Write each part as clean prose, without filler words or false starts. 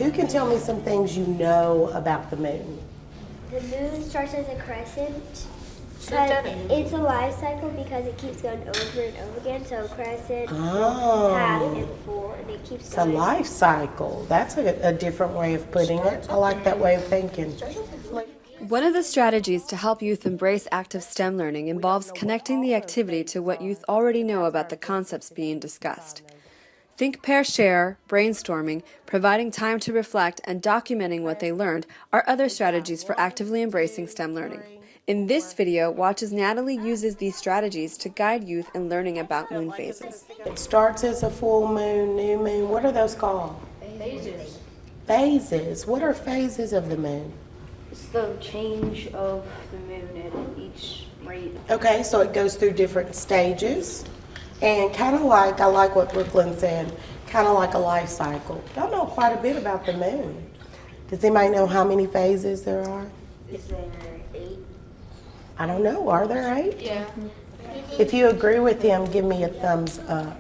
Who can tell me some things you know about the moon? The moon starts as a crescent, but it's a life cycle because it keeps going over and over again. So crescent, half, and full, and it keeps It's a going. life cycle. That's a different way of putting it. I like that way of thinking. One of the strategies to help youth embrace active STEM learning involves connecting the activity to what youth already know about the concepts being discussed. Think, pair, share, brainstorming, providing time to reflect, and documenting what they learned are other strategies for actively embracing STEM learning. In this video, watch as Natalie uses these strategies to guide youth in learning about moon phases. It starts as a full moon, new moon. What are those called? Phases. Phases. What are phases of the moon? It's the change of the moon at each rate. Okay, so it goes through different stages. And kind of like, I like what Brooklyn said, kind of like a life cycle. Y'all know quite a bit about the moon. Does anybody know how many phases there are? Is there 8? I don't know. Are there 8? Yeah. If you agree with him, give me a thumbs up.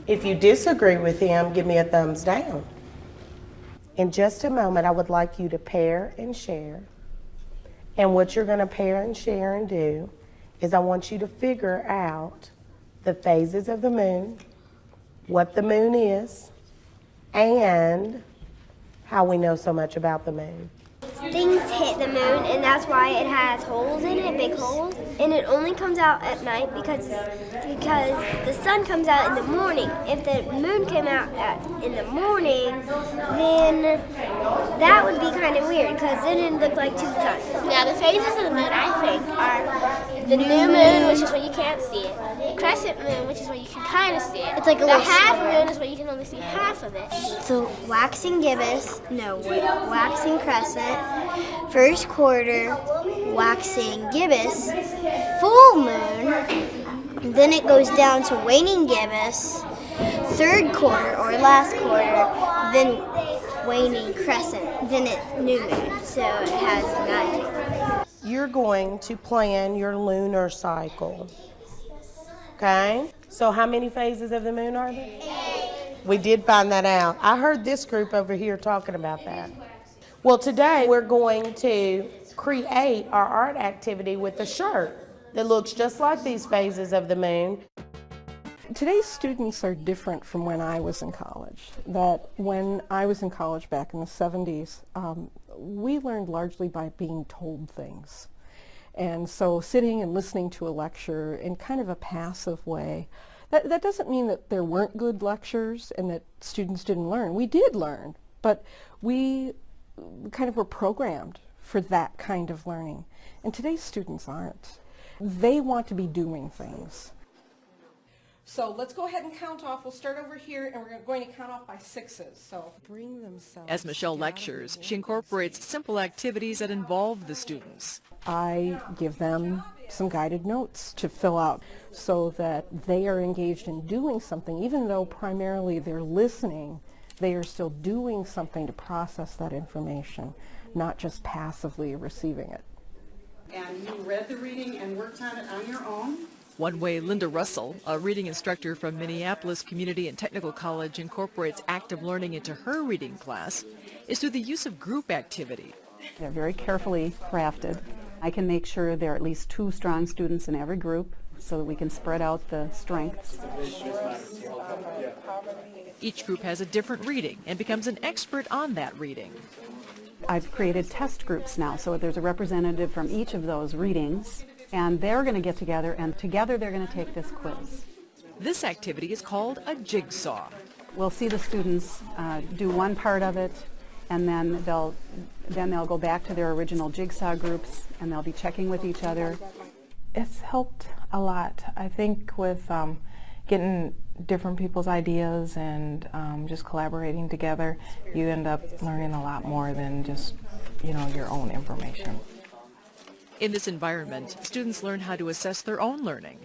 If you disagree with him, give me a thumbs down. In just a moment, I would like you to pair and share. And what you're going to pair and share and do is I want you to figure out the phases of the moon, what the moon is, and how we know so much about the moon. Things hit the moon, and that's why it has holes in it, big holes. And it only comes out at night because the sun comes out in the morning. If the moon came out in the morning, then that would be kind of weird because then it'd look like two suns. Now the phases of the moon, I think, are the new moon, which is when you can't see it. The crescent moon, which is when you can kind of see it. It's like a the little half moon is when you can only see half of it. So waxing crescent, first quarter, waxing gibbous, full moon, then it goes down to waning gibbous, third quarter or last quarter, then waning crescent, then it's new moon, so it has 9. You're going to plan your lunar cycle. Okay? So how many phases of the moon are there? 8. We did find that out. I heard this group over here talking about that. Well, today we're going to create our art activity with a shirt that looks just like these phases of the moon. Today's students are different from when I was in college. That when I was in college back in the 70s, we learned largely by being told things. And so sitting and listening to a lecture in kind of a passive way, that doesn't mean that there weren't good lectures and that students didn't learn. We did learn, but we kind of were programmed for that kind of learning. And today's students aren't. They want to be doing things. So let's go ahead and count off. We'll start over here, and we're going to count off by 6s. So bring themselves. As Michelle lectures, she incorporates simple activities that involve the students. I give them some guided notes to fill out so that they are engaged in doing something. Even though primarily they're listening, they are still doing something to process that information, not just passively receiving it. And you read the reading and worked on it on your own? One way Linda Russell, a reading instructor from Minneapolis Community and Technical College, incorporates active learning into her reading class is through the use of group activity. They're very carefully crafted. I can make sure there are at least 2 strong students in every group so that we can spread out the strengths. Each group has a different reading and becomes an expert on that reading. I've created test groups now, so there's a representative from each of those readings, and they're going to get together, and together they're going to take this quiz. This activity is called a jigsaw. We'll see the students do one part of it, and then they'll go back to their original jigsaw groups, and they'll be checking with each other. It's helped a lot. I think with getting different people's ideas and just collaborating together, you end up learning a lot more than just, your own information. In this environment, students learn how to assess their own learning.